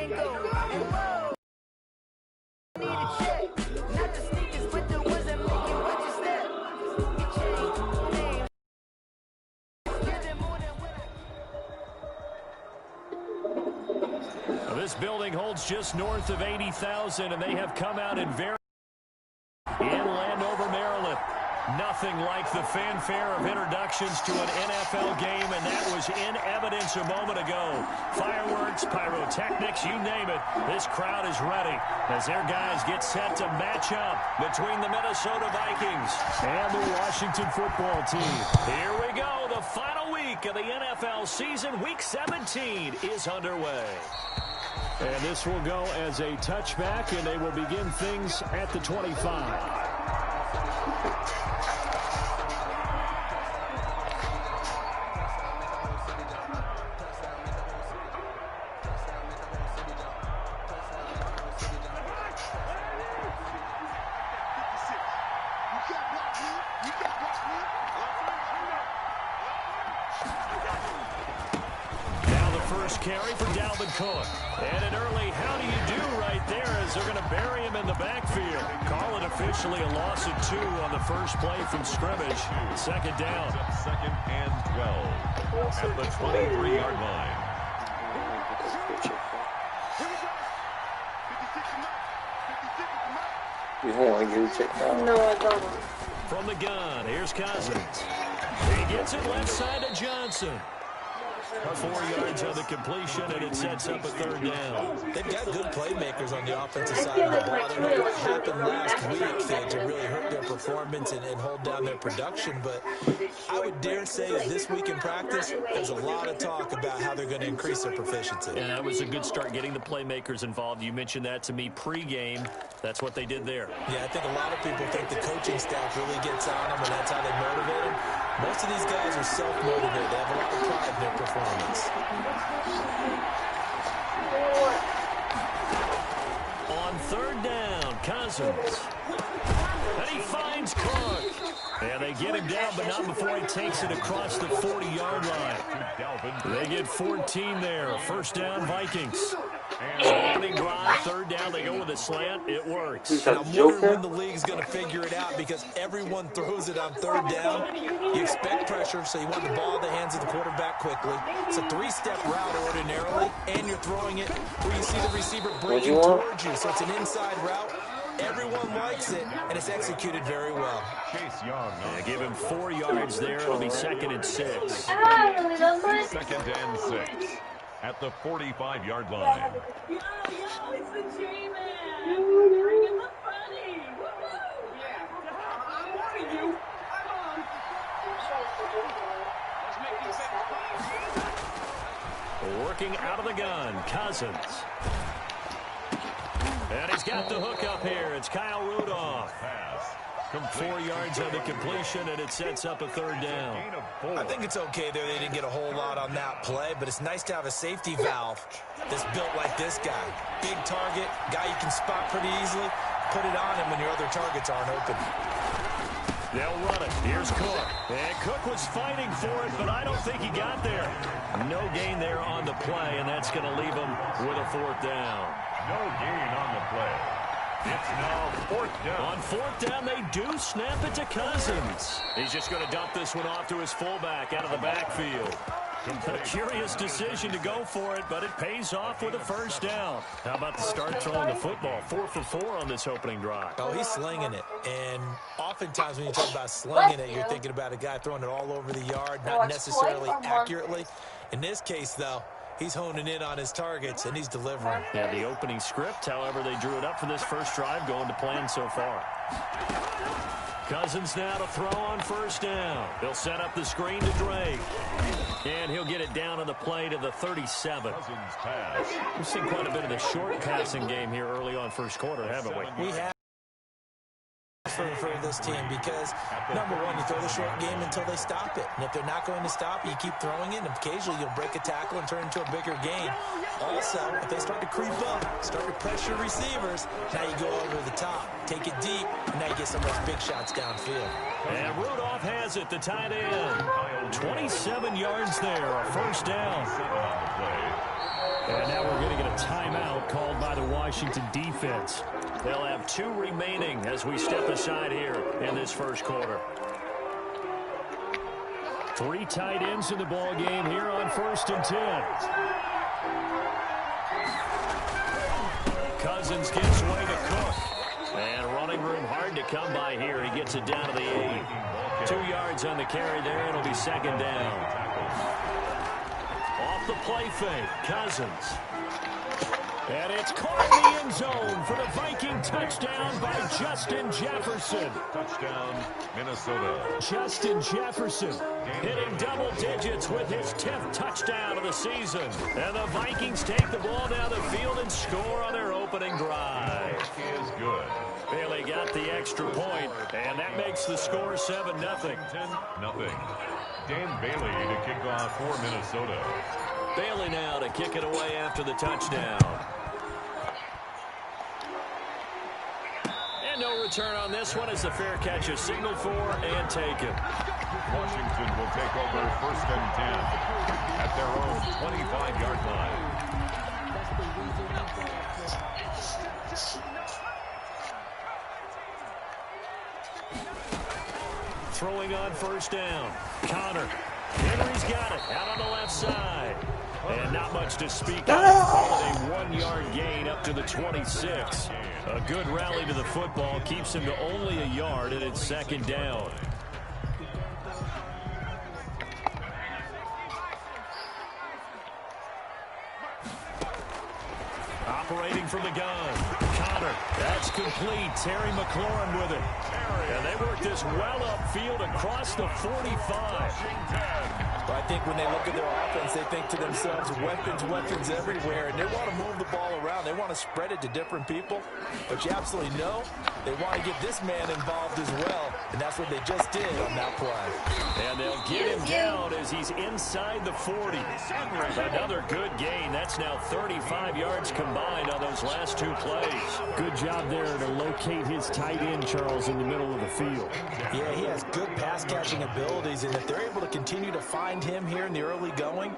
This building holds just north of 80,000, and they have come out in Landover, Maryland. Nothing like the fanfare of introductions to an NFL game, and that was in evidence a moment ago. Fireworks, pyrotechnics, you name it. This crowd is ready as their guys get set to match up between the Minnesota Vikings and the Washington football team. Here we go. The final week of the NFL season. Week 17 is underway. And this will go as a touchback, and they will begin things at the 25. Carry for Dalvin Cook. And an early how do you do right there as they're going to bury him in the backfield. Call it officially a loss of 2 on the first play from scrimmage. Second down. Second and 12 at the 23-yard line. You don't want to get it checked out? No, I don't. From the gun, here's Cousins. He gets it left side to Johnson. 4 yards on the completion, and it sets up a third down. They've got good playmakers on the offensive side of the ball. I don't know what happened last week to really hurt their performance and hold down their production, but I would dare say that this week in practice, there's a lot of talk about how they're going to increase their proficiency. And that was a good start getting the playmakers involved. You mentioned that to me pregame. That's what they did there. Yeah, I think a lot of people think the coaching staff really gets on them, and that's how they motivate them. Most of these guys are self-motivated. They have a lot of pride in their performance. On third down, Cousins. And he finds Clark. And they get him down, but not before he takes it across the 40-yard line. They get 14 there. First down, Vikings. Opening drive, third down, they go with a slant. It works. And I'm wondering when the league's going to figure it out because everyone throws it on third down. You expect pressure, so you want the ball in the hands of the quarterback quickly. It's a 3-step route ordinarily, and you're throwing it where you see the receiver breaking towards you. So it's an inside route. Everyone likes it, and it's executed very well. Chase Young. Yeah, give him 4 yards there. It'll be 2nd and 6. Second and 6 at the 45-yard line. Yo, it's the J-Man. Bringing the funny. Yeah, I'm warning you. I'm on. Let's make these Working out of the gun, Cousins. And he's got the hook up here. It's Kyle Rudolph. From 4 yards on the completion, and it sets up a third down. I think it's okay there. They didn't get a whole lot on that play, but it's nice to have a safety valve that's built like this guy. Big target, guy you can spot pretty easily. Put it on him when your other targets aren't open. They'll run it. Here's Cook. And Cook was fighting for it, but I don't think he got there. No gain there on the play, and that's going to leave him with a fourth down. No gain on the play. It's now fourth down. On fourth down, they do snap it to Cousins. He's just going to dump this one off to his fullback out of the backfield. A curious decision to go for it, but it pays off with a first down. How about the start throwing the football? 4 for 4 on this opening drive. Oh, he's slinging it. And oftentimes when you talk about slinging it, you're thinking about a guy throwing it all over the yard, not necessarily accurately. In this case, though, he's honing in on his targets, and he's delivering. Yeah, the opening script, however, they drew it up for this first drive, going to plan so far. Cousins now to throw on first down. He'll set up the screen to Drake. And he'll get it down on the play to the 37. Cousins pass. We've seen quite a bit of the short passing game here early on first quarter, haven't we? We have for this team because, number one, you throw the short game until they stop it. And if they're not going to stop it, you keep throwing it, and occasionally you'll break a tackle and turn it into a bigger game. Also, if they start to creep up, start to pressure receivers, now you go over the top, take it deep, and now you get some of those big shots downfield. And Rudolph has it, the tight end. 27 yards there, a first down. And now we're going to get a timeout called by the Washington defense. They'll have 2 remaining as we step aside here in this first quarter. 3 tight ends in the ball game here on 1st and 10. Cousins gives way to Cook. And running room hard to come by here. He gets it down to the 8. 2 yards on the carry there. It'll be 2nd down. Off the play fake, Cousins. And it's caught in the end zone for the Viking touchdown by Justin Jefferson. Touchdown, Minnesota. Justin Jefferson hitting double digits with his 10th touchdown of the season. And the Vikings take the ball down the field and score on their opening drive. He is good. Bailey got the extra point, and that makes the score 7-0. 10-0. Dan Bailey to kick off for Minnesota. Bailey now to kick it away after the touchdown. And no return on this one as the fair catch is signaled for and taken. Washington will take over 1st and 10 at their own 25-yard line. Throwing on 1st down. Connor. Henry's got it out on the left side. And not much to speak of. Call it a 1-yard gain up to the 26. A good rally to the football keeps him to only a yard, and it's 2nd down. Operating from the gun. Connor. That's complete. Terry McLaurin with it. And they work this well upfield across the 45. I think when they look at their offense, they think to themselves, weapons everywhere, and they want to move the ball around. They want to spread it to different people. But you absolutely know they want to get this man involved as well, and that's what they just did on that play. And they'll get him down as he's inside the 40. Another good gain. That's now 35 yards combined on those last 2 plays. Good job there to locate his tight end, Charles, in the middle of the field. Yeah, he has good pass-catching abilities, and if they're able to continue to find him here in the early going,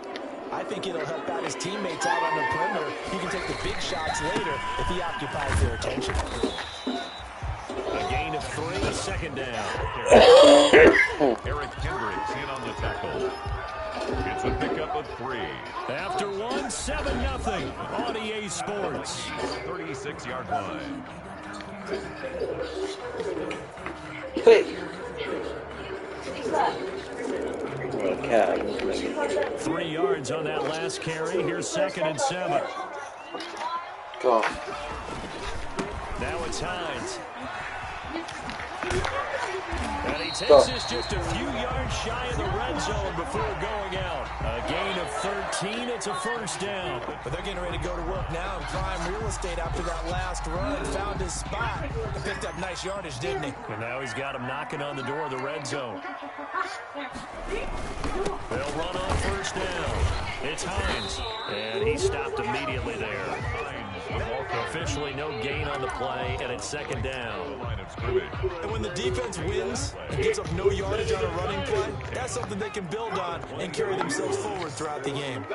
I think it'll help out his teammates out on the perimeter. He can take the big shots later if he occupies their attention. A gain of 3, 2nd down. Eric Hendricks in on the tackle. It's a pickup of 3. After 1, 7-0 on EA Sports. 36-yard line. Quick. 3 yards on that last carry. Here's 2nd and 7. Go. Now it's Hines. And he takes this just a few yards shy of the red zone before going out. A gain of 13. It's a 1st down. But they're getting ready to go to work now in prime real estate after that last run. Found his spot. He picked up nice yardage, didn't he? And now he's got him knocking on the door of the red zone. They'll run on 1st down. It's Hines. And he stopped immediately there. Officially no gain on the play, and it's 2nd down. And when the defense wins and gives up no yardage on a running play, that's something they can build on and carry themselves forward throughout the game.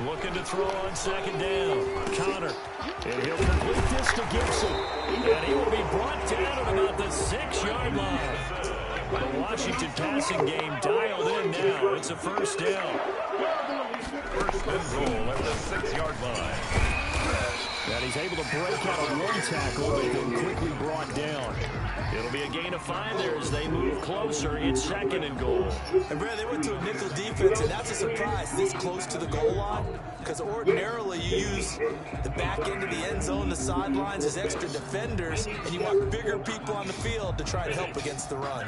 Looking to throw on 2nd down. Connor. And he'll complete this to Gibson. And he will be brought down at about the 6-yard line. The Washington passing game dialed in now. It's a 1st down. 1st and goal at the 6-yard line. And he's able to break out of 1 tackle, but then quickly brought down. It'll be a gain of 5 there as they move closer. It's 2nd and goal. And Brad, they went to a nickel defense, and that's a surprise this close to the goal line, because ordinarily you use the back end of the end zone, the sidelines as extra defenders, and you want bigger people on the field to try to help against the run.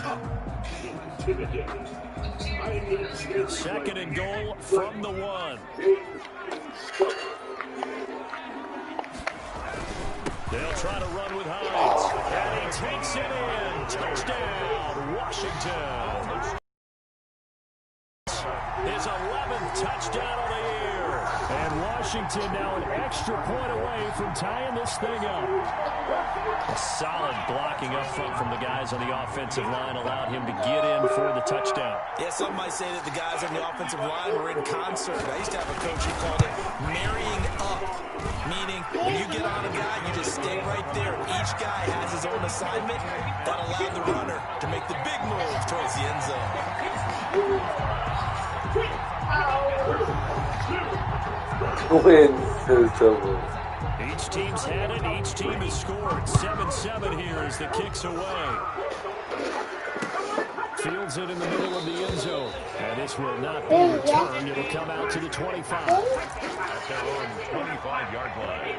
2nd and goal from the 1. They'll try to run with Hines. And he takes it in. Touchdown, Washington. His 11th touchdown of the year. And Washington now an extra point away from tying this thing up. A solid blocking up front from the guys on the offensive line allowed him to get in for the touchdown. Yeah, some might say that the guys on the offensive line were in concert. I used to have a coach who called it marrying up, meaning when you get on a guy, you just stay right there. Each guy has his own assignment. That allowed the runner to make the big move towards the end zone. Each team's had it. Each team has scored. 7-7 here as the kick's away. Fields it in the middle of the end zone. And this will not be returned. It'll come out to the 25. At their own 25-yard line.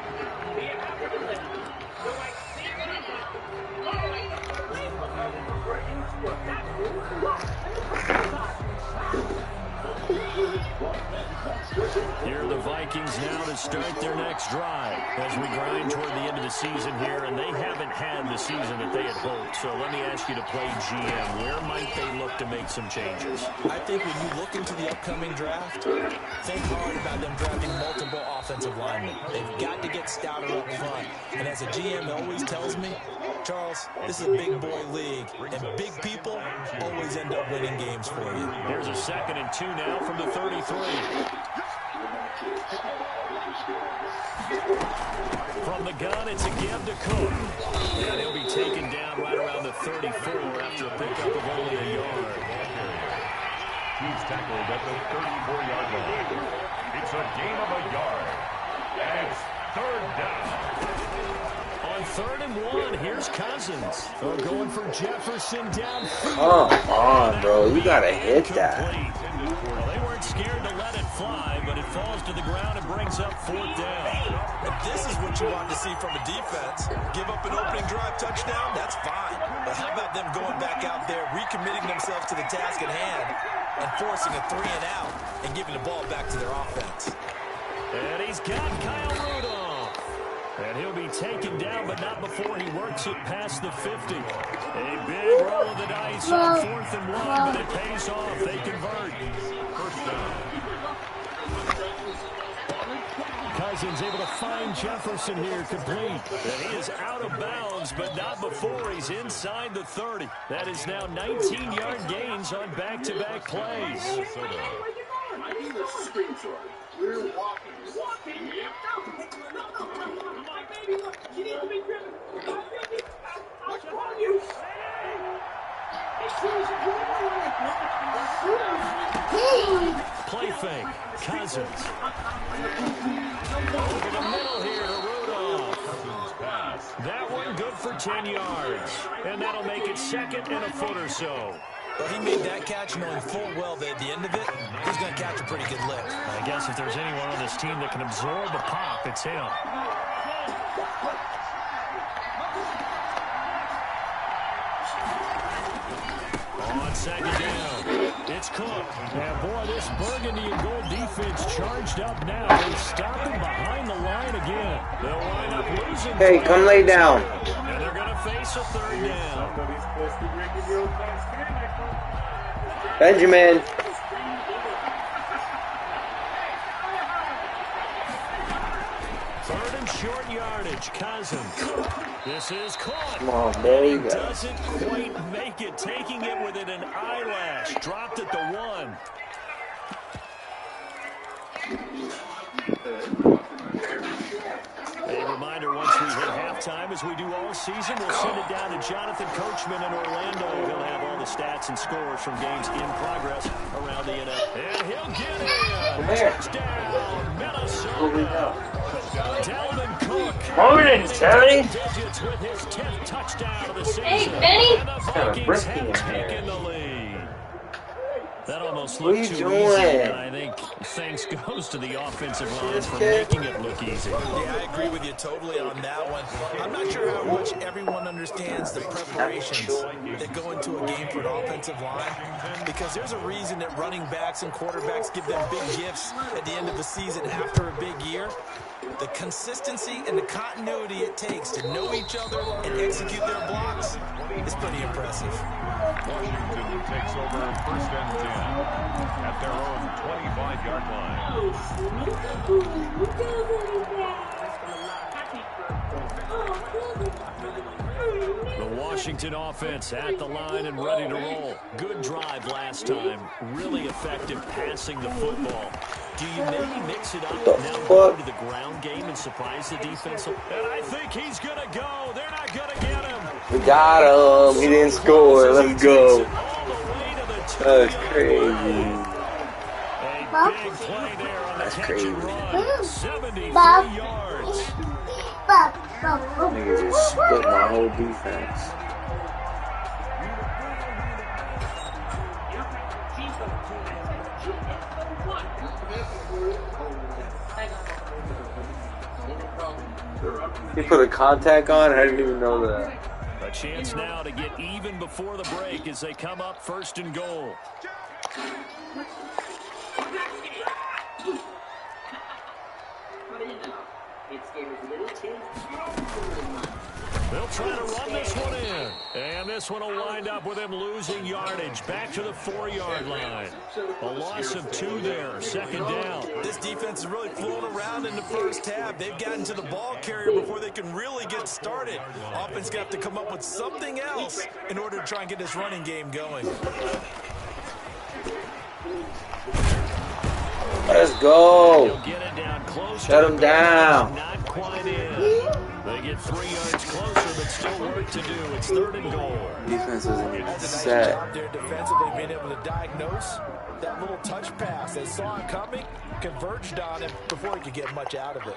Here are the Vikings now to start their next drive as we grind toward the end of the season here, and they haven't had the season that they had hoped. So let me ask you to play GM. Where might they look to make some changes? I think when you look into the upcoming draft, think hard about them drafting multiple offensive linemen. They've got to get stouter up front. And as a GM always tells me, Charles, this is a big boy league, and big people always end up winning games for you. Here's a 2nd and 2 now from the 33. From the gun, it's a give to Cook. And he'll be taken down right around the 34 after a pickup of only a yard. He's tackled at the 34-yard line. It's a gain of a yard. And it's 3rd down. On 3rd and 1, here's Cousins. Going for Jefferson downfield. Come on, bro. You gotta hit that. Well, they weren't scared to let it fly, but it falls to the ground and brings up 4th down. And this is what you want to see from a defense. Give up an opening drive touchdown, that's fine. But how about them going back out there, recommitting themselves to the task at hand, and forcing a 3 and out, and giving the ball back to their offense. And he's got Kyle Rudolph. And he'll be taken down, but not before he works it past the 50. A big roll of the dice on 4th and 1, but it pays off. They convert. 1st down. Cousins able to find Jefferson here complete. And he is out of bounds, but not before he's inside the 30. That is now 19-yard gains on back-to-back plays. I need a screenshot. We're walking. Yep. No. My baby, look. She needs to be driven. I'll call you. Play fake. Cousins. Over the middle here to Rudolph. That one good for 10 yards. And that'll make it 2nd and a foot or so. But he made that catch knowing full well that at the end of it, he's going to catch a pretty good lick. I guess if there's anyone on this team that can absorb a pop, it's him. On 2nd down, it's Cook. And boy, this burgundy and gold defense charged up now. They stop him behind the line again. They'll wind up losing. Hey, come lay down. And they're going to face a 3rd down. Benjamin. 3rd and short yardage. Cousins. This is caught. Come on, there you go. Doesn't quite make it. Taking it within an eyelash. Dropped at the 1. A reminder, once we hit halftime, as we do all season, we'll send it down to Jonathan Coachman in Orlando. He'll have all the stats and scores from games in progress around the NFL. And he'll get it. Touchdown, Minnesota. Delvin Cook. Morning, Tony. Digits with his 10th touchdown of the season. Hey, Benny. And the Kind of Vikings risky have in taken here. the lead. That almost What are looked you too doing? easy, and I think thanks goes to the offensive line for making it look easy. Yeah, I agree with you totally on that one. I'm not sure how much everyone understands the preparations that go into a game for an offensive line, because there's a reason that running backs and quarterbacks give them big gifts at the end of the season after a big year. The consistency and the continuity it takes to know each other and execute their blocks is pretty impressive. Washington takes over 1st and 10 at their own 25-yard The Washington offense at the line and ready to roll. Good drive last time. Really effective passing the football. Do you maybe mix it up now, go to the ground game and surprise the defense? And I think he's going to go. They're not going to get him. We got him. He didn't score. Let's go. That's crazy. A big play there on the catch and run. 73 yards. Nigga just split my whole defense. He put a contact on? I didn't even know that. A chance now to get even before the break as they come up first and goal. They'll try to run this one in. And this one will wind up with him losing yardage. Back to the 4-yard line. A loss of 2 there. Second down. This defense is really flown around in the first half. They've gotten to the ball carrier before they can really get started. Offense got to come up with something else in order to try and get this running game going. Let's go. Get it down close. Shut him down. Not quite in. They get 3 yards closer, but still work to do. It's 3rd and goal. Defense isn't even That's a nice set. job there defensively, being able to diagnose that little touch pass. They saw it coming, converged on him before he could get much out of it.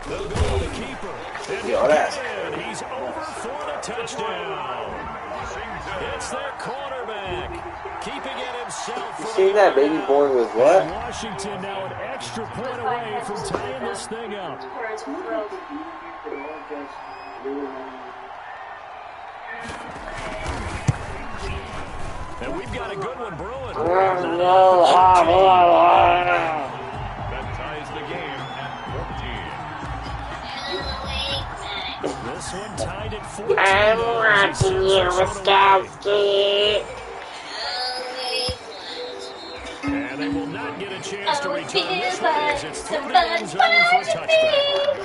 They'll go to the keeper. And he's over for the touchdown. It's their quarterback. Keeping it himself. You seen that baby born with what? Washington now an extra point away from tying this thing up. And we've got a good one brewing. That ties the game at 14. This one tied at 14. I'm watching you, Wisconsin. And they will not get a chance to return this one as it's through the end zone for a touchback.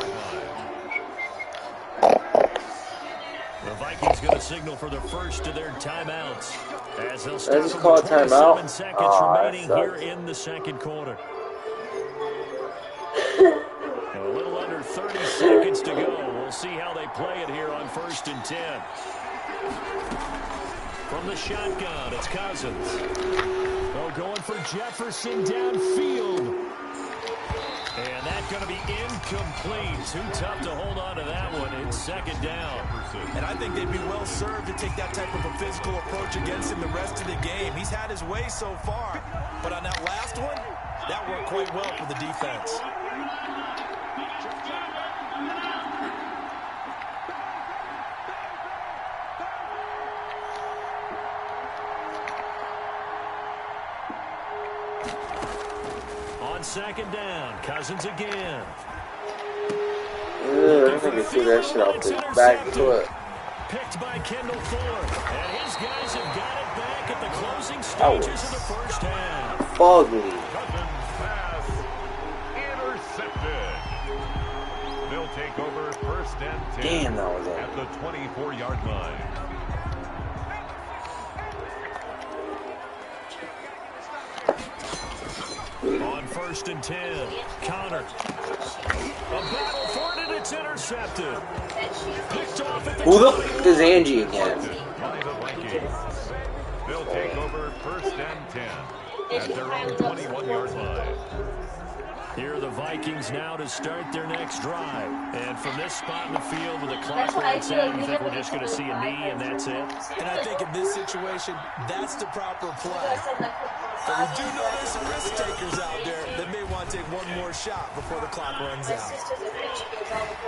The Vikings going to signal for the first of their timeouts as they'll start just call with a timeout? 27 seconds Oh, remaining here in the second quarter. A little under 30 seconds to go. We'll see how they play it here on 1st and 10. From the shotgun, it's Cousins. Oh, going for Jefferson downfield. And that's going to be incomplete. Too tough to hold on to that one. It's 2nd down. And I think they'd be well served to take that type of a physical approach against him the rest of the game. He's had his way so far. But on that last one, that worked quite well for the defense. On 2nd down, Cousins again. I think he threw that shit off his back foot. Picked by Kendall Fuller. And his guys have got it back at the closing stages of the first half. Fugly. Cousins pass intercepted. They'll take over 1st and 10. Damn, that was at the 24-yard line. On 1st and 10, Connor. A battle for it, and it's intercepted. Picked off at the Who the f*** is Angie again? By the Vikings. They'll take over 1st and 10 at their own 21-yard line. Here are the Vikings now to start their next drive. And from this spot in the field with the clock where it's at, you think we're just going to see a knee and that's it? And I think in this situation, that's the proper play. But we do know there's some risk takers out there that may want to take one more shot before the clock runs out.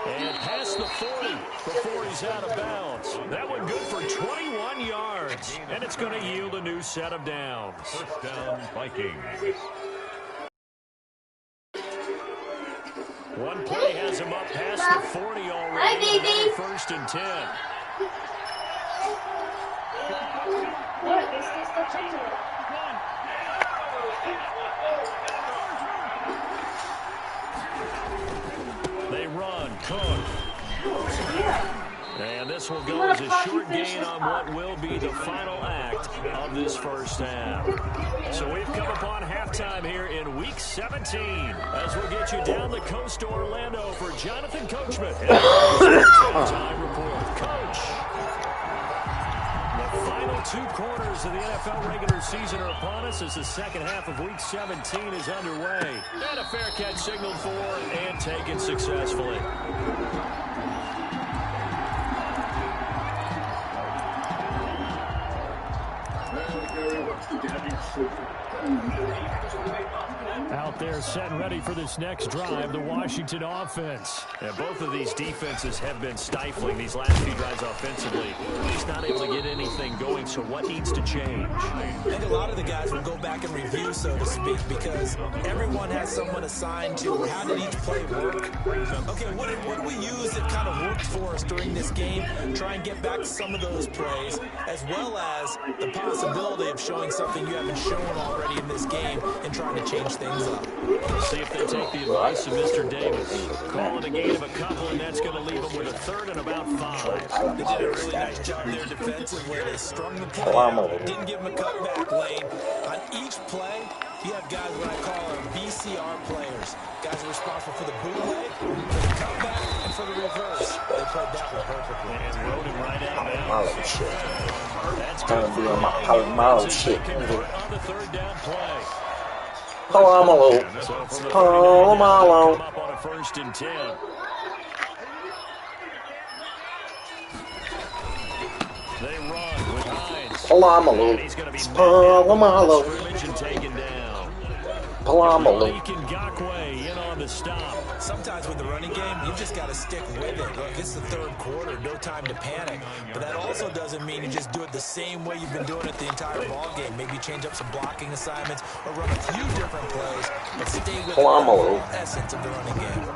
And past the 40 before he's out of bounds. That one good for 21 yards. And it's going to yield a new set of downs. 1st down, Vikings. One play has him up past the 40 already. Hi, baby. 1st and 10. run. Cook. And this will go as a short gain on what will be the final act of this first half. So we've come upon halftime here in Week 17 as we'll get you down the coast to Orlando for Jonathan Coachman. Halftime report. Coach. The final 2 quarters of the NFL regular season are upon us as the second half of Week 17 is underway. And a fair catch signaled for and taken successfully. Out there set and ready for this next drive, the Washington offense. And both of these defenses have been stifling these last few drives offensively. He's not able to get anything going, so what needs to change? I think a lot of the guys will go back and review, so to speak, because everyone has someone assigned to how did each play work. Okay, what did we use that kind of worked for us during this game? Try and get back to some of those plays, as well as the possibility of showing something you haven't shown already in this game and trying to change things up. See if they take the advice of Mr. Davis. Calling a gain of a couple, and that's going to leave them with a third and about 5. They did a really nice job there defensively. They strung the play, didn't give them a cutback lane. On each play, you have guys what I call our VCR players. Guys are responsible for the bootleg, for the cutback, and for the reverse. They played that one perfectly. And rode him right out now. That's going to be on my Palomalo shit. On the third down play. Palomalo. Palomalo. Up on a 1st and 10. They run with Hines. Palomalo. He's going to be Palomalo. taken down. Palomalo. Ngakwe in on the stop. Sometimes with the running game, you just got to stick with it. Look, it's the 3rd quarter, no time to panic. But that also doesn't mean you just do it the same way you've been doing it the entire ball game. Maybe change up some blocking assignments or run a few different plays, but stay with the essence of the running game.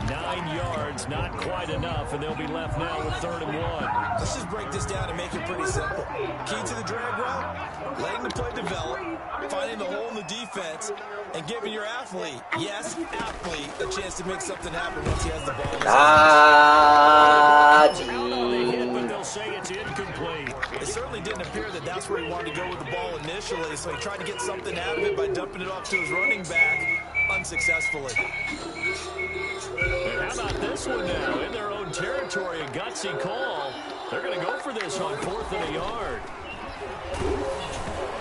9 yards, not quite enough, and they'll be left now with 3rd and 1. Let's just break this down and make it pretty simple. Key to the drag route, letting the play develop, finding the hole in the defense, and giving your athlete, yes, athlete, a chance to make something happen once he has the ball. But they'll say it's incomplete. It certainly didn't appear that that's where he wanted to go with the ball initially, so he tried to get something out of it by dumping it off to his running back unsuccessfully. And how about this one now? In their own territory, a gutsy call. They're going to go for this on 4th and a yard.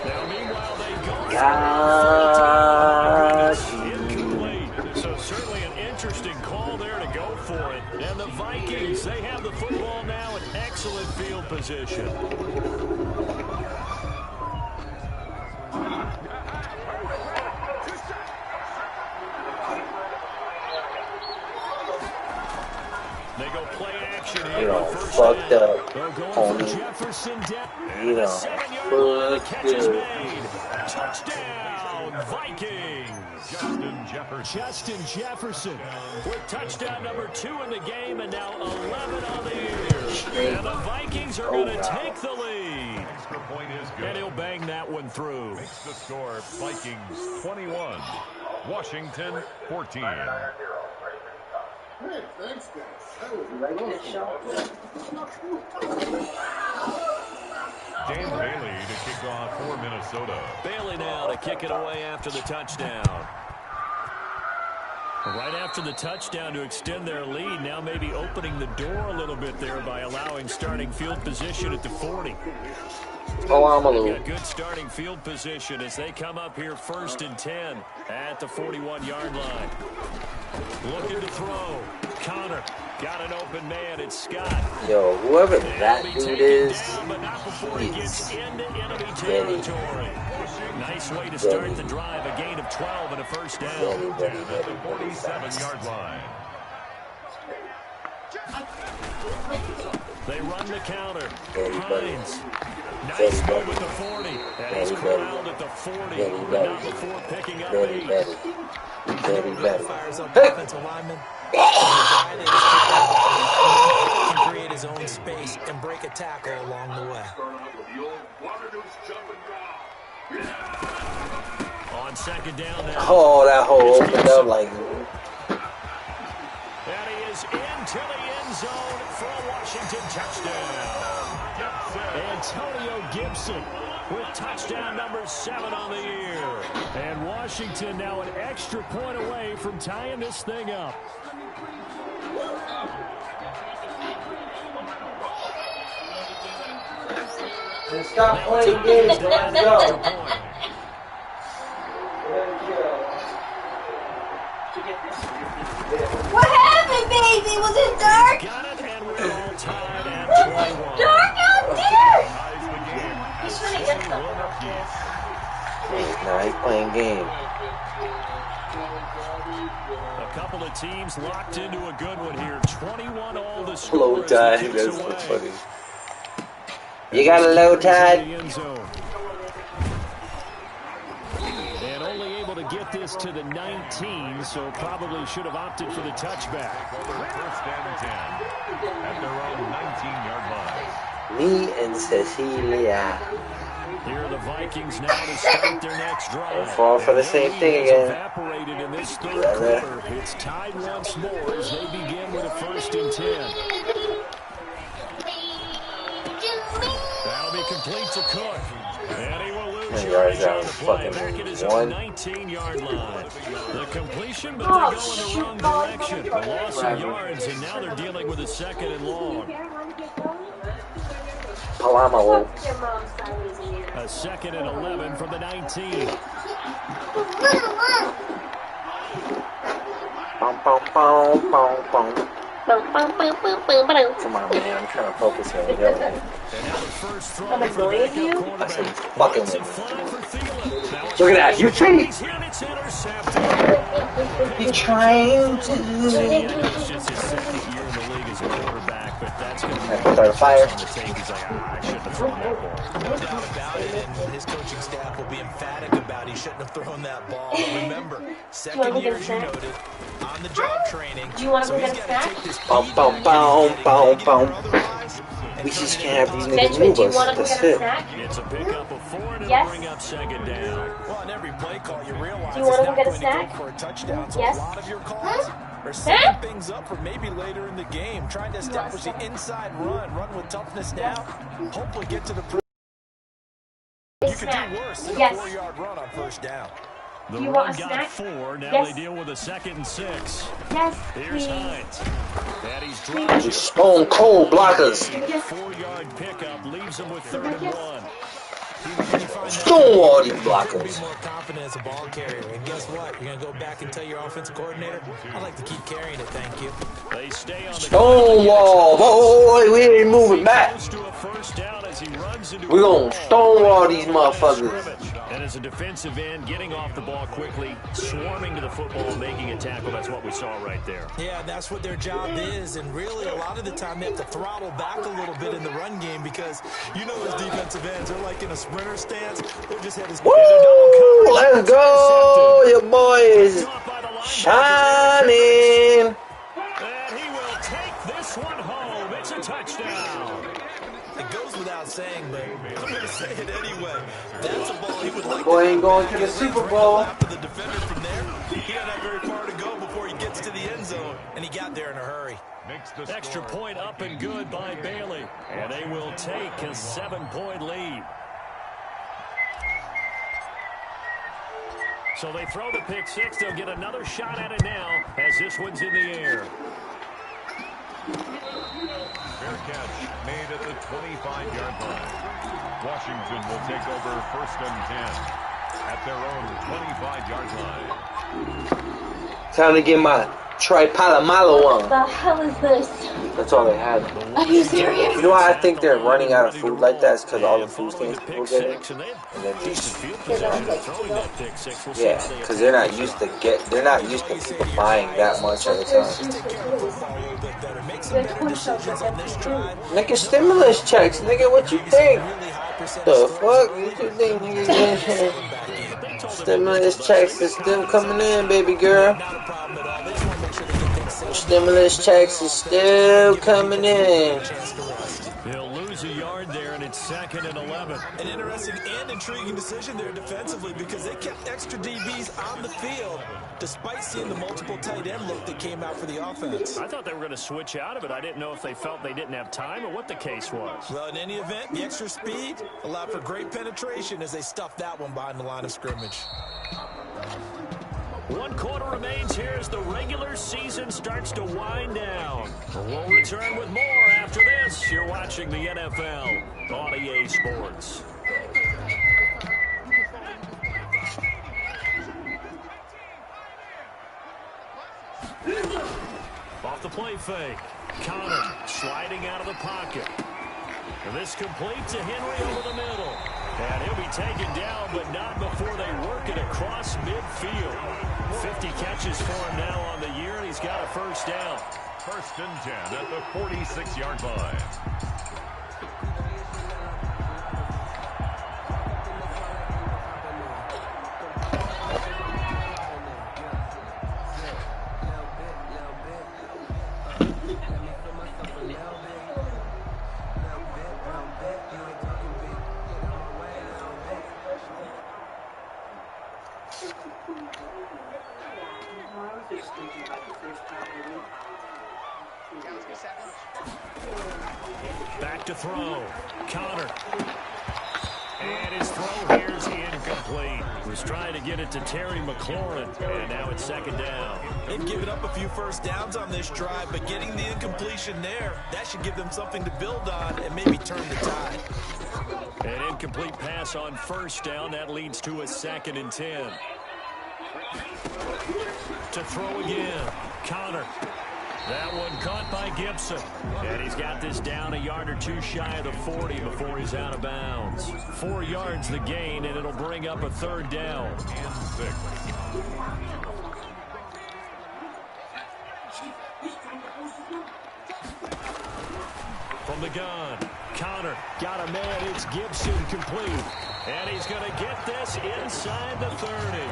Now, meanwhile, they go incomplete. So certainly an interesting call there to go for it. And the Vikings, they have the football now in excellent field position. They go play action here. You know, fucked up. Homie. Jefferson down. You know, Catch is made. Touchdown, Vikings. Justin Jefferson with touchdown number 2 in the game, and now 11 on the year. And the Vikings are going to take the lead. And he'll bang that one through. Makes the score Vikings 21, Washington 14. Hey, thanks, guys. Dan Bailey to kick off for Minnesota. Bailey now to kick it away after the touchdown. Right after the touchdown to extend their lead, now maybe opening the door a little bit there by allowing starting field position at the 40. They've got good starting field position as they come up here 1st and 10 at the 41-yard line. Looking to throw. Connor got an open man. It's Scott. Yo, whoever that dude is, but not before he gets into enemy territory. Nice way to start the drive. A gain of 12 and a 1st down. At the 47-yard line. They run the counter. Hines. Nice move at the 40. And he's corralled at the 40. But not before picking up 8. Fires up offensive lineman. Can create his own space and break a tackle along the way. On 2nd down now. Oh, that hole opened up like. And zone for a Washington touchdown. Antonio Gibson with touchdown number 7 on the year. And Washington now an extra point away from tying this thing up. Stop playing games. Let's go. What happened, baby? Was it dark? Got it, and we're all tied at 21. Dark out there! Nah, he's playing game. A couple of teams locked into a good one here. 21 all the score. Low tide. That's so funny. You got a low tide? And only able to get this to the 19, so probably should have opted for the touchback. First and 10 at their own 19-yard line. Me and Cecilia. Here are the Vikings now to start their next drive. Don't fall for the same thing again. Evaporated in this third quarter. It's tied once more as they begin with a 1st and 10. That'll be complete to Cook. And he will lose yards on the play. Back at his own 19-yard line. The completion, but they go in the wrong direction. A loss of yards, and now they're dealing with a 2nd and long. Palamo. A 2nd and 11 from the 19. Bum, bum, bum, bum, bum. Come on, man. I'm trying to focus here. And now the first throw for the backup I said, quarterback. fucking look at that. You're trying. You're trying to. It's just his 2nd year in the league as a quarterback, but that's going to be Start a fire. on the tape. He's like, I shouldn't have thrown that ball. No doubt about it, and his coaching staff will be emphatic about he shouldn't have thrown that ball. But remember, 2nd year, as you noted, on-the-job training. Do you want to So go he's get a got to snack? take this Bum, bum, bum, bum, bum. We just can't have these niggas Benjamin, move do you us. want to go That's get a it. snack? It's a pickup of 4 and Yes. it'll bring up 2nd down. Well, on every play call, you realize Do you want to it's go not get a going to snack? go for a touchdown. So Yes. a lot of your calls are setting things up for maybe later in the game, trying to establish the inside run with toughness now. Hopefully get to the you could do worse than a Yes. 4-yard run on 1st down. The Do you run want a got snack? 4. Now Yes. they deal with a 2nd and 6. Yes, Here's please. Hines. And he's dropped it. Stone cold blockers. 4-yard pickup leaves him with 3rd and 1. Stonewall these Be blockers. more confident as a ball carrier. And guess what? You're going to go back and tell your offensive coordinator, I'd like to keep carrying it, thank you. They stay on the Stonewall. Boy, we ain't moving back. Close to a 1st down as he runs into We gonna stonewall these motherfuckers. And as a defensive end, getting off the ball quickly, swarming to the football, making a tackle, that's what we saw right there. Yeah, that's what their job is, and really a lot of the time they have to throttle back a little bit in the run game because you know those defensive ends are like in a sprinter stance. They're just head as Woo! Let's go. Your boy is shining. And he will take this one home. It's a touchdown. It goes without saying, but I'm going to say it anyway. That's a ball he would like Boy ain't going to the Super Bowl. after the defender from there. He doesn't have very far to go before he gets to the end zone, and he got there in a hurry. Extra point up and good by Bailey. And they will take a 7-point lead. So they throw the pick 6. They'll get another shot at it now as this one's in the air. Fair catch made at the 25-yard line. Washington will take over 1st and 10 at their own 25-yard line. Time to get my Tripalomalo What on. the hell is this? That's all they had. Are you serious? You know why I think they're running out of food like that? It's because all the food stamps people get it. And they And then just, throwing that pick 6. We'll see yeah, if they because they're not used to people buying that much at a time. Nigga, stimulus checks, nigga, what you think? The fuck? What you think, nigga? Stimulus checks is still coming in, baby girl. Stimulus checks is still coming in. He'll lose a yard there, and it's 2nd and 11. An interesting and intriguing decision there defensively because they kept extra DBs on the field despite seeing the multiple tight end look that came out for the offense. I thought they were going to switch out of it. I didn't know if they felt they didn't have time or what the case was. Well, in any event, the extra speed allowed for great penetration as they stuffed that one behind the line of scrimmage. 1 quarter remains here as the regular season starts to wind down. We'll return with more after this. You're watching the NFL on EA Sports. Off the play fake. Connor sliding out of the pocket. And this complete to Henry over the middle. And he'll be taken down, but not before they work it across midfield. 50 catches for him now on the year, and he's got a first down. 1st and 10 at the 46-yard line. Back to throw. Connor. And his throw here is incomplete. Was trying to get it to Terry McLaurin, and now it's 2nd down. They've given up a few first downs on this drive, but getting the incompletion there, that should give them something to build on and maybe turn the tide. An incomplete pass on first down. That leads to a 2nd and 10. To throw again. Connor. That one caught by Gibson. And he's got this down a yard or two shy of the 40 before he's out of bounds. 4 yards the gain, and it'll bring up a 3rd down. And 6. From the gun, Connor got a man. It's Gibson complete. And he's going to get this inside the 30.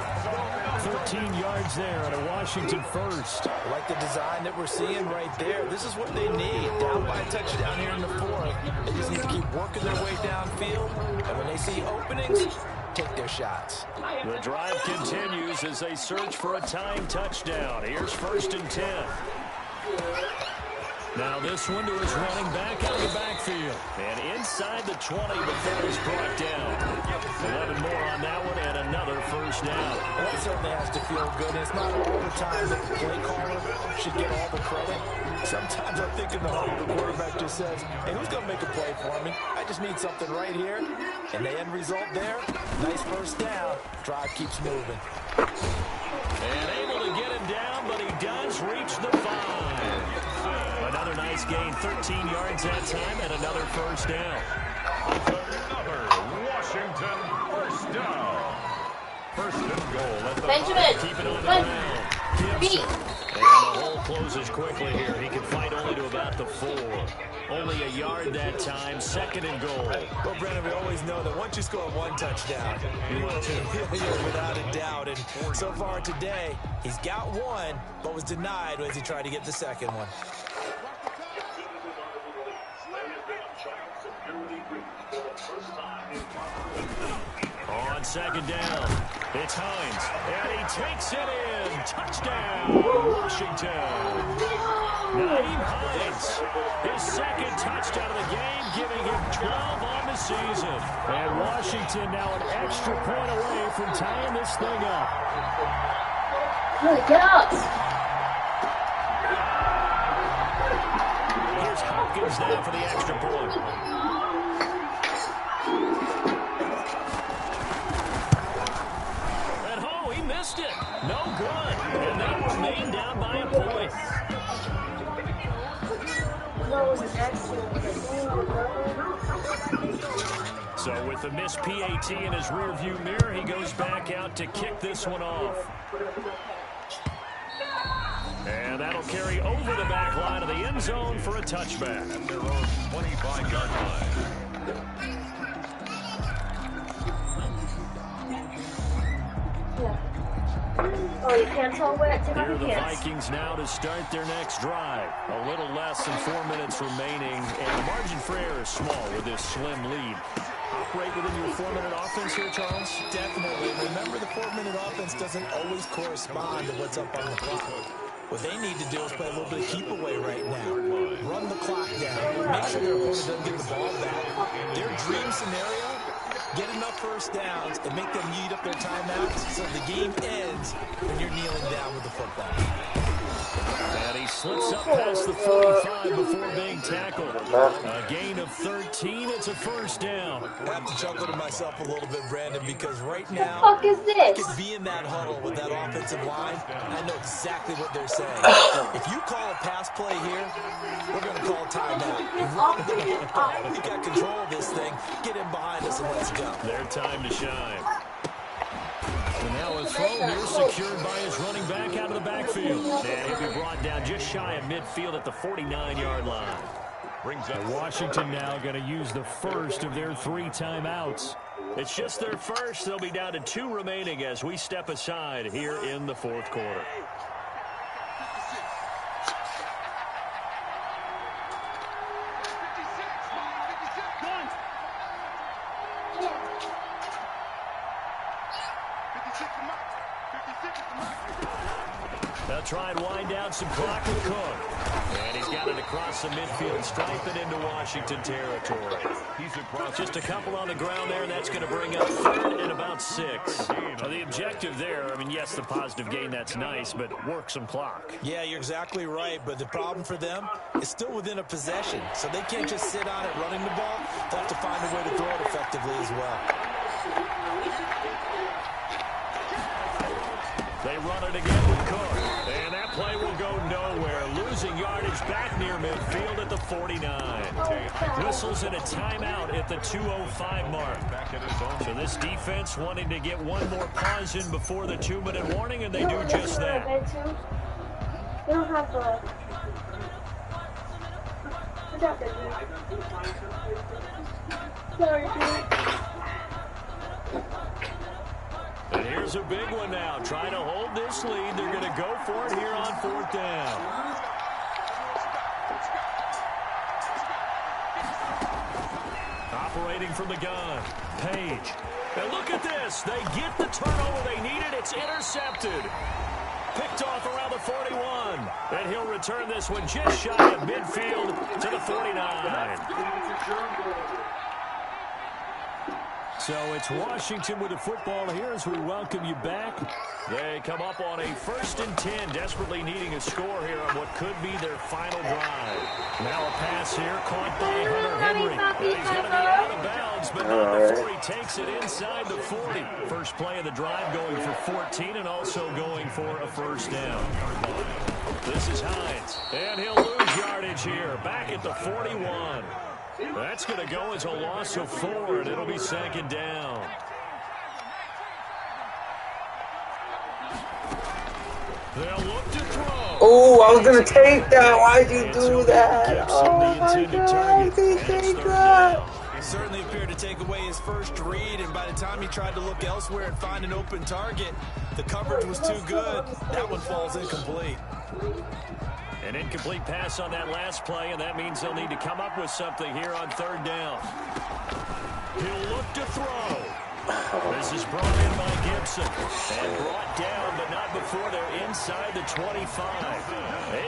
13 yards there and a Washington first. I like the design that we're seeing right there. This is what they need. Down by a touchdown here in the 4th. They just need to keep working their way downfield. And when they see openings, take their shots. The drive continues as they search for a tying touchdown. Here's 1st and 10. Now this one to his running back out of the backfield. And inside the 20 before he's brought down. 11 more on that one and another first down. Well, that certainly has to feel good. It's not all the time that the play caller should get all the credit. Sometimes I think in the heart of the quarterback just says, hey, who's going to make a play for me? I just need something right here. And the end result there, nice first down. Drive keeps moving. And able to get him down, but he does reach the 5. Another nice gain, 13 yards that time, and another first down. Another Washington first down. 1st and goal at the Benjamin, Keep it on the ground. Gibson. And the hole closes quickly here. He can fight only to about the 4. Only a yard that time, 2nd and goal. Well, Brennan, we always know that once you score 1 touchdown, you want to without a doubt. And so far today, he's got 1, but was denied as he tried to get the 2nd one. On 2nd down, it's Hines, and he takes it in. Touchdown, Washington. Naeem Hines, his 2nd touchdown of the game, giving him 12 on the season. And Washington now an extra point away from tying this thing up. Get out! Here's Hopkins now for the extra point. Missed it. No good. And they remain down by a point. So with the missed PAT in his rearview mirror, he goes back out to kick this one off. And that'll carry over the back line of the end zone for a touchback. At their own 25-yard line. Yeah. Oh, you can't tell where to Here are the pants. Vikings now to start their next drive. A little less than 4 minutes remaining, and the margin for error is small with this slim lead. Operate within your 4-minute offense here, Charles? Definitely. Remember, the 4-minute offense doesn't always correspond to what's up on the clock. What they need to do is play a little bit of keep away right now. Run the clock down. Make sure their opponent doesn't get the ball back. Their dream scenario, get enough first downs and make them eat up their timeouts so the game ends when you're kneeling down with the football. And he slips up past the 45 before being tackled. A gain of 13. It's a first down. I have to chuckle to myself a little bit, Brandon, because right What now, the fuck is I this? could be in that huddle with that offensive line, and I know exactly what they're saying. If you call a pass play here, we're going to call timeout. We got control of this thing. Get in behind us and let's go. Their time to shine. And now a throw here secured by his running back out of the backfield. And he'll be brought down just shy of midfield at the 49-yard line. And Washington now going to use the first of their 3 timeouts. It's just their first. They'll be down to 2 remaining as we step aside here in the 4th quarter. They'll try and wind down some clock with Cook. And he's got it across the midfield stripe and into Washington territory. Just a couple on the ground there, and that's going to bring up 3rd and about 6. Now the objective there, I mean, yes, the positive gain, that's nice, but work some clock. Yeah, you're exactly right, but the problem for them is still within a possession, so they can't just sit on it running the ball. They'll have to find a way to throw it effectively as well. They run it again with Cook. And that play will go nowhere. Losing yardage back near midfield at the 49. Whistles and a timeout at the 2:05 mark. So this defense wanting to get one more pause in before the 2-minute warning, and they do just that. You don't have to. Sorry, dude. And here's a big one now. Trying to hold this lead. They're going to go for it here on 4th down. Operating from the gun. Page. And look at this. They get the turnover they needed. It's intercepted. Picked off around the 41. And he'll return this one just shy of midfield to the 49. So it's Washington with the football here as we welcome you back. They come up on a 1st and 10, desperately needing a score here on what could be their final drive. Now a pass here caught by Hunter Henry. He's going to be out of bounds, but not before he takes it inside the 40. First play of the drive going for 14 and also going for a first down. This is Hines, and he'll lose yardage here, back at the 41. That's going to go as a loss of 4, and it'll be 2nd down. They'll look to throw. Oh, I was going to take that. Why'd you do that? Oh, my God. He take that. He certainly appeared to take away his first read, and by the time he tried to look elsewhere and find an open target, the coverage was too good. That one falls incomplete. An incomplete pass on that last play, and that means they'll need to come up with something here on 3rd down. He'll look to throw. This is brought in by Gibson. And brought down, but not before they're inside the 25.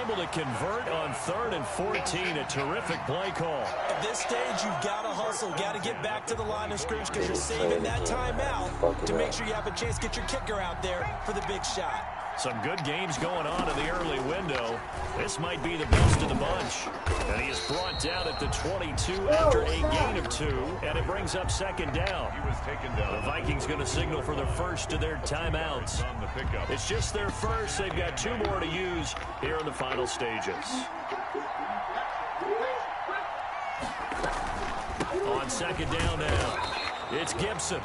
Able to convert on 3rd and 14. A terrific play call. At this stage, you've got to hustle. Got to get back to the line of scrimmage because you're saving that timeout to make sure you have a chance to get your kicker out there for the big shot. Some good games going on in the early window. This might be the best of the bunch. And he is brought down at the 22 after a gain of 2. And it brings up 2nd down. He was taken down. The Vikings going to signal for the first of their timeouts. It's just their first. They've got 2 more to use here in the final stages. On 2nd down now. It's Gibson.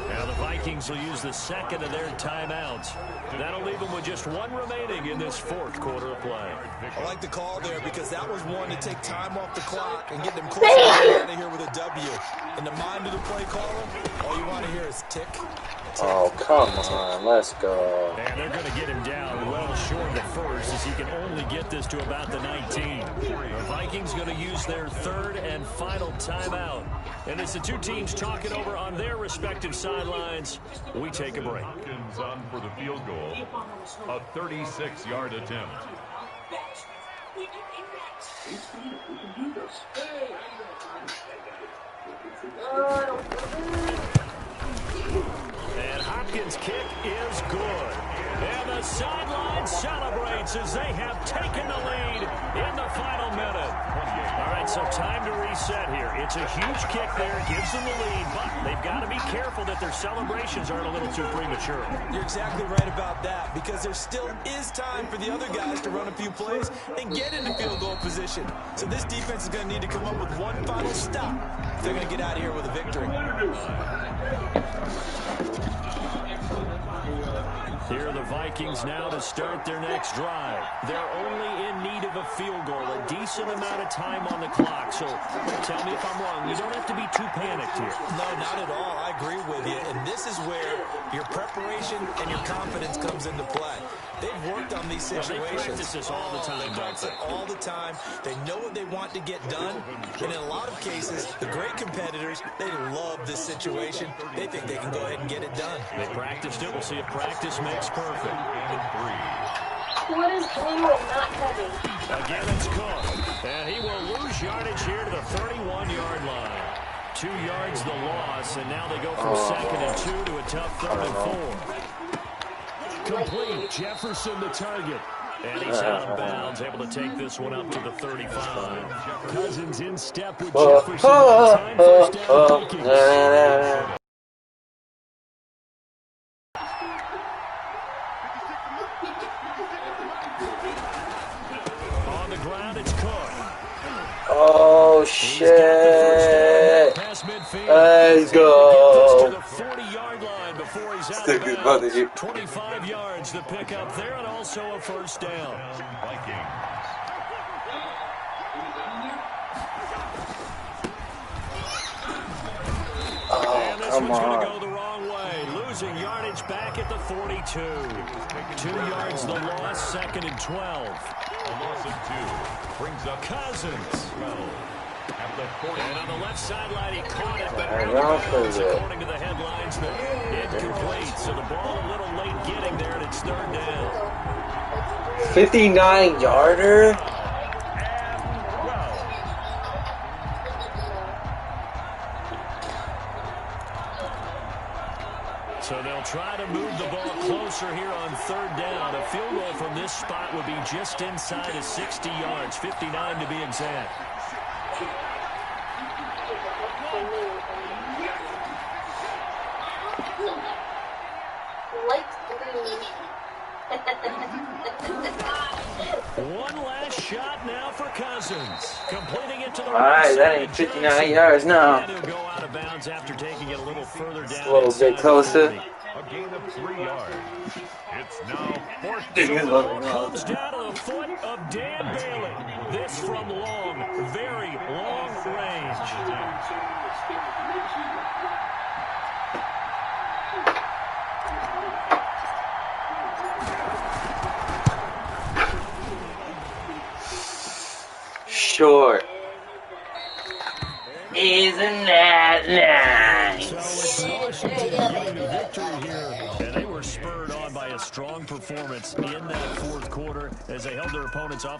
Now the Vikings will use the 2nd of their timeouts. That'll leave them with just 1 remaining in this 4th quarter of play. I like the call there because that was one to take time off the clock and get them close to getting out of here with a W. In the mind of the play caller, all you want to hear is tick, take. Oh, come on. Let's go. And they're going to get him down well short of the first, as he can only get this to about the 19. The Vikings going to use their third and final timeout. And as the two teams talk it over on their respective sidelines, we take a break. Hopkins on for the field goal. A 36-yard attempt. And Hopkins' kick is good. And the sideline celebrates as they have taken the lead in the final minute. All right, so time to reset here. It's a huge kick there. It gives them the lead, but they've got to be careful that their celebrations aren't a little too premature. You're exactly right about that, because there still is time for the other guys to run a few plays and get into field goal position. So this defense is going to need to come up with one final stop if they're going to get out of here with a victory. Here are the Vikings now to start their next drive. They're only in need of a field goal, a decent amount of time on the clock. So tell me if I'm wrong. You don't have to be too panicked here. No, not at all. I agree with you. And this is where your preparation and your confidence comes into play. They've worked on these situations. They practice this all the time. They practice it all the time. They know what they want to get done. And in a lot of cases, the great competitors, they love this situation. They think they can go ahead and get it done. They practiced it. We'll see if practice makes perfect. What is blue and not heavy? Again, it's Cook. And he will lose yardage here to the 31-yard line. 2 yards the loss, and now they go from 2nd and 2 to a tough 3rd and 4. Complete. Jefferson the target. And he's out of bounds, able to take this one up to the 35. Cousins in step with Jefferson. Time first down Vikings. On the ground, it's Cook. Oh, shit. Let's go. To the 40-yard line before he's out of bounds. 25 yards to pick up there, and also a first down. Oh, and this come one's going on. to go the wrong way. Losing yardage back at the 42. 2 yards the loss, 2nd and 12. A loss of 2 brings up Cousins. 12. At the 40. And on the left sideline, he caught it, but Right, out of wrong bounds, for according to the headlines, incomplete. So the ball a little late getting there, and it's 3rd down. 59-yarder? So they'll try to move the ball closer here on 3rd down. A field goal from this spot would be just inside of 60 yards, 59 to be exact. Light blue. One last shot now for Cousins. Completing it to the Alright, that ain't 59 yards now. And he'll go out of bounds after taking it a little further down. A little bit closer. A gain of 3 yards. It's now 4th The ball comes down to the foot of Dan Bailey. This from long, very long range. Short. Isn't that nice? So it's Washington getting a victory here, and they were spurred on by a strong performance in that 4th quarter as they held their opponents off the